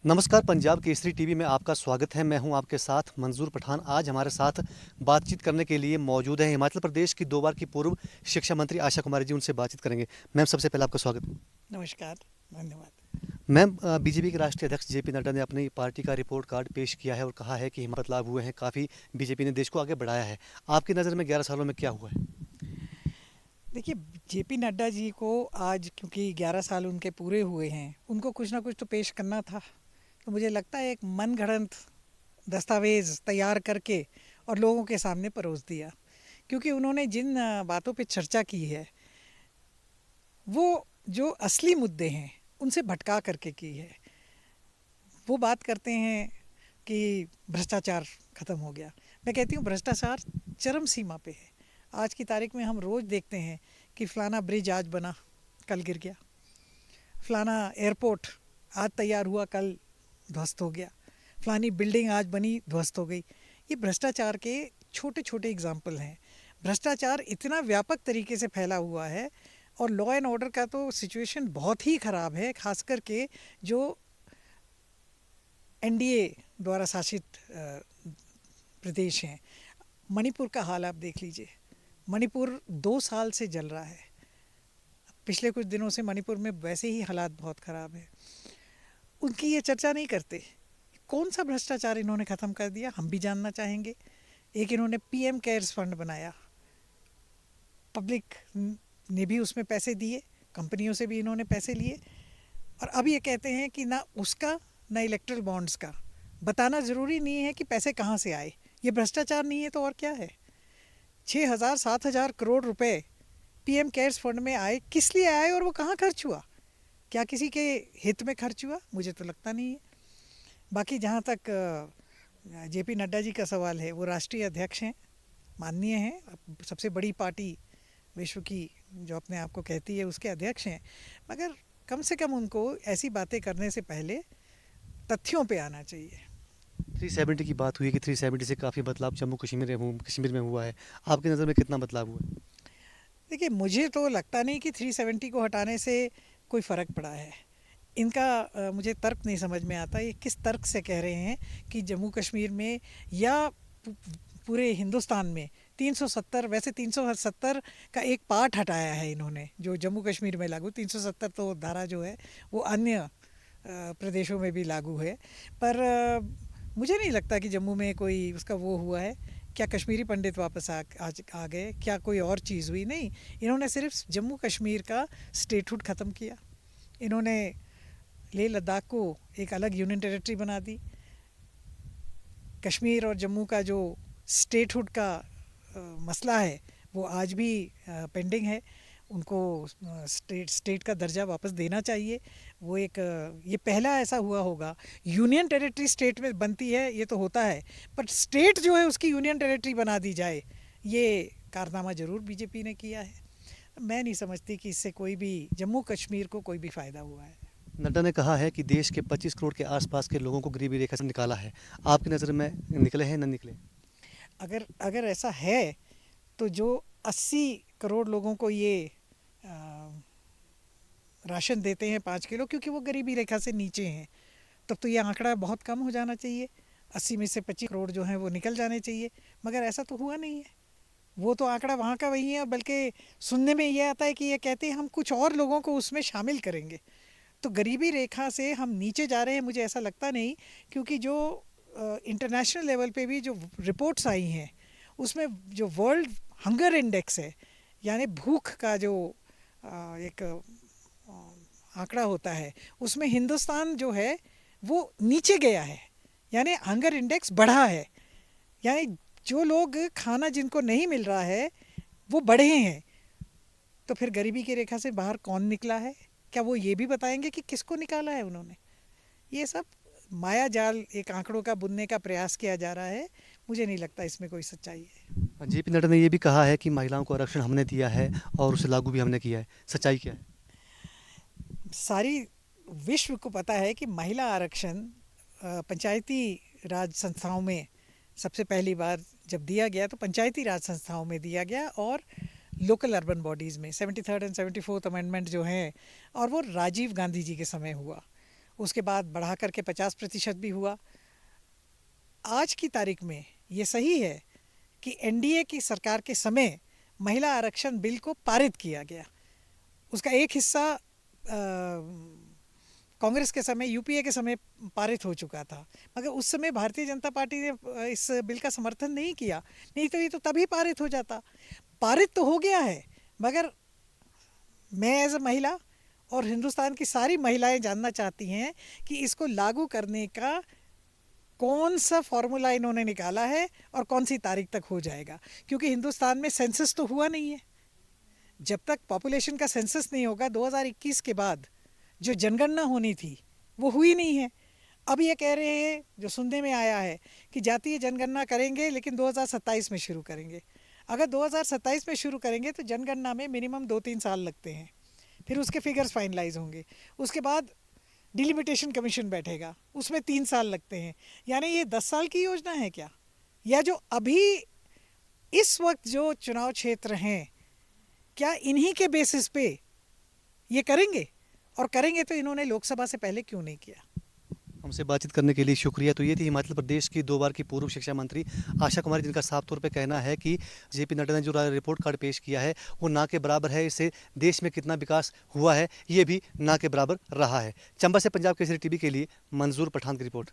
नमस्कार, पंजाब केसरी टीवी में आपका स्वागत है। मैं हूं आपके साथ मंजूर पठान। आज हमारे साथ बातचीत करने के लिए मौजूद है हिमाचल प्रदेश की 2 बार की पूर्व शिक्षा मंत्री आशा कुमारी जी। उनसे बातचीत करेंगे। मैम, सबसे पहले आपका स्वागत। नमस्कार, धन्यवाद। मैम, बीजेपी के राष्ट्रीय अध्यक्ष जेपी नड्डा ने अपनी पार्टी का रिपोर्ट कार्ड पेश किया है और कहा है कि हिमाचल बदलाव हुए हैं, काफ़ी बीजेपी ने देश को आगे बढ़ाया है। आपकी नज़र में 11 सालों में क्या हुआ है? देखिए, जेपी नड्डा जी को आज क्योंकि 11 साल उनके पूरे हुए हैं, उनको कुछ ना कुछ तो पेश करना था। तो मुझे लगता है एक मनगढ़ंत दस्तावेज़ तैयार करके और लोगों के सामने परोस दिया। क्योंकि उन्होंने जिन बातों पे चर्चा की है, वो जो असली मुद्दे हैं, उनसे भटका करके की है। वो बात करते हैं कि भ्रष्टाचार ख़त्म हो गया। मैं कहती हूँ भ्रष्टाचार चरम सीमा पे है। आज की तारीख में हम रोज़ देखते हैं कि फ़लाना ब्रिज आज बना, कल गिर गया। फ़लाना एयरपोर्ट आज तैयार हुआ, कल ध्वस्त हो गया। फ़लानी बिल्डिंग आज बनी, ध्वस्त हो गई। ये भ्रष्टाचार के छोटे छोटे एग्जाम्पल हैं। भ्रष्टाचार इतना व्यापक तरीके से फैला हुआ है और लॉ एंड ऑर्डर का तो सिचुएशन बहुत ही ख़राब है, खास करके जो एनडीए द्वारा शासित प्रदेश हैं। मणिपुर का हाल आप देख लीजिए। मणिपुर 2 साल से जल रहा है। पिछले कुछ दिनों से मणिपुर में वैसे ही हालात बहुत ख़राब है। उनकी ये चर्चा नहीं करते। कौन सा भ्रष्टाचार इन्होंने ख़त्म कर दिया, हम भी जानना चाहेंगे। एक इन्होंने पीएम केयर्स फंड बनाया, पब्लिक ने भी उसमें पैसे दिए, कंपनियों से भी इन्होंने पैसे लिए, और अब ये कहते हैं कि ना उसका ना इलेक्ट्रल बॉन्ड्स का बताना ज़रूरी नहीं है कि पैसे कहाँ से आए। ये भ्रष्टाचार नहीं है तो और क्या है? 6,000 7,000 करोड़ रुपए पीएम केयर्स फंड में आए, किस लिए आए और वो कहाँ खर्च हुआ? क्या किसी के हित में खर्च हुआ? मुझे तो लगता नहीं है। बाकी जहाँ तक जेपी नड्डा जी का सवाल है, वो राष्ट्रीय अध्यक्ष हैं, माननीय हैं, सबसे बड़ी पार्टी विश्व की जो अपने आप को कहती है उसके अध्यक्ष हैं। मगर कम से कम उनको ऐसी बातें करने से पहले तथ्यों पे आना चाहिए। 370 की बात हुई है कि 370 से काफ़ी बदलाव जम्मू कश्मीर में हुआ है। आपकी नज़र में कितना बदलाव हुआ है? देखिए, मुझे तो लगता नहीं कि 370 को हटाने से कोई फ़र्क पड़ा है। इनका मुझे तर्क नहीं समझ में आता। ये किस तर्क से कह रहे हैं कि जम्मू कश्मीर में या पूरे हिंदुस्तान में 370, वैसे 370 का एक पार्ट हटाया है इन्होंने जो जम्मू कश्मीर में लागू। 370 तो धारा जो है वो अन्य प्रदेशों में भी लागू है। पर मुझे नहीं लगता कि जम्मू में कोई उसका वो हुआ है। क्या कश्मीरी पंडित वापस आ गए? क्या कोई और चीज़ हुई? नहीं, इन्होंने सिर्फ जम्मू कश्मीर का स्टेटहुड ख़त्म किया। इन्होंने लेह लद्दाख को एक अलग यूनियन टेरिटरी बना दी। कश्मीर और जम्मू का जो स्टेटहुड का मसला है वो आज भी पेंडिंग है। उनको स्टेट का दर्जा वापस देना चाहिए। वो एक ये पहला ऐसा हुआ होगा। यूनियन टेरिटरी स्टेट में बनती है, ये तो होता है, पर स्टेट जो है उसकी यूनियन टेरिटरी बना दी जाए, ये कारनामा ज़रूर बीजेपी ने किया है। मैं नहीं समझती कि इससे कोई भी जम्मू कश्मीर को कोई भी फ़ायदा हुआ है। नड्डा ने कहा है कि देश के 25 करोड़ के आसपास के लोगों को गरीबी रेखा से निकाला है। आपकी नज़र में निकले हैं, न निकले? अगर अगर ऐसा है तो जो 80 करोड़ लोगों को ये राशन देते हैं 5 किलो, क्योंकि वो गरीबी रेखा से नीचे हैं, तब तो ये आंकड़ा बहुत कम हो जाना चाहिए। 80 में से 25 करोड़ जो हैं वो निकल जाने चाहिए। मगर ऐसा तो हुआ नहीं है। वो तो आंकड़ा वहाँ का वही है, बल्कि सुनने में ये आता है कि ये कहते हैं हम कुछ और लोगों को उसमें शामिल करेंगे। तो गरीबी रेखा से हम नीचे जा रहे हैं, मुझे ऐसा लगता नहीं। क्योंकि जो इंटरनेशनल लेवल पे भी जो रिपोर्ट्स आई हैं, उसमें जो वर्ल्ड हंगर इंडेक्स है, यानी भूख का जो एक आंकड़ा होता है, उसमें हिंदुस्तान जो है वो नीचे गया है। यानी हंगर इंडेक्स बढ़ा है। यानी जो लोग खाना जिनको नहीं मिल रहा है वो बढ़े हैं। तो फिर गरीबी की रेखा से बाहर कौन निकला है? क्या वो ये भी बताएंगे कि किसको निकाला है उन्होंने? ये सब माया जाल एक आंकड़ों का बुनने का प्रयास किया जा रहा है। मुझे नहीं लगता इसमें कोई सच्चाई है। जेपी नड्डा ने ये भी कहा है कि महिलाओं को आरक्षण हमने दिया है और उसे लागू भी हमने किया है। सच्चाई क्या है? सारी विश्व को पता है कि महिला आरक्षण पंचायती राज संस्थाओं में सबसे पहली बार जब दिया गया तो पंचायती राज संस्थाओं में दिया गया, और लोकल अर्बन बॉडीज़ में 73rd एंड 74th अमेंडमेंट जो हैं, और वो राजीव गांधी जी के समय हुआ। उसके बाद बढ़ा करके 50% भी हुआ। आज की तारीख में ये सही है कि एनडीए की सरकार के समय महिला आरक्षण बिल को पारित किया गया। उसका एक हिस्सा कांग्रेस के समय, यूपीए के समय पारित हो चुका था, मगर उस समय भारतीय जनता पार्टी ने इस बिल का समर्थन नहीं किया, नहीं तो ये तो तभी पारित हो जाता। पारित तो हो गया है, मगर मैं एज अ महिला और हिंदुस्तान की सारी महिलाएं जानना चाहती हैं कि इसको लागू करने का कौन सा फॉर्मूला इन्होंने निकाला है और कौन सी तारीख तक हो जाएगा, क्योंकि हिंदुस्तान में सेंसस तो हुआ नहीं है। जब तक पॉपुलेशन का सेंसस नहीं होगा, 2021 के बाद जो जनगणना होनी थी वो हुई नहीं है। अब ये कह रहे हैं, जो सुनने में आया है, कि जातीय जनगणना करेंगे लेकिन 2027 में शुरू करेंगे। अगर 2027 में शुरू करेंगे तो जनगणना में मिनिमम 2-3 साल लगते हैं, फिर उसके फिगर्स फाइनलाइज होंगे, उसके बाद डिलिमिटेशन कमीशन बैठेगा, उसमें 3 साल लगते हैं। यानी ये 10 साल की योजना है क्या? या जो अभी इस वक्त जो चुनाव क्षेत्र हैं, क्या इन्हीं के बेसिस पे ये करेंगे? और करेंगे तो इन्होंने लोकसभा से पहले क्यों नहीं किया? हमसे बातचीत करने के लिए शुक्रिया। तो ये थी हिमाचल प्रदेश की 2 बार की पूर्व शिक्षा मंत्री आशा कुमारी, जिनका साफ तौर पे कहना है कि जेपी नड्डा ने जो रिपोर्ट कार्ड पेश किया है वो ना के बराबर है। इससे देश में कितना विकास हुआ है ये भी ना के बराबर रहा है। चंबा से पंजाब केसरी टीवी के लिए मंजूर पठान की रिपोर्ट।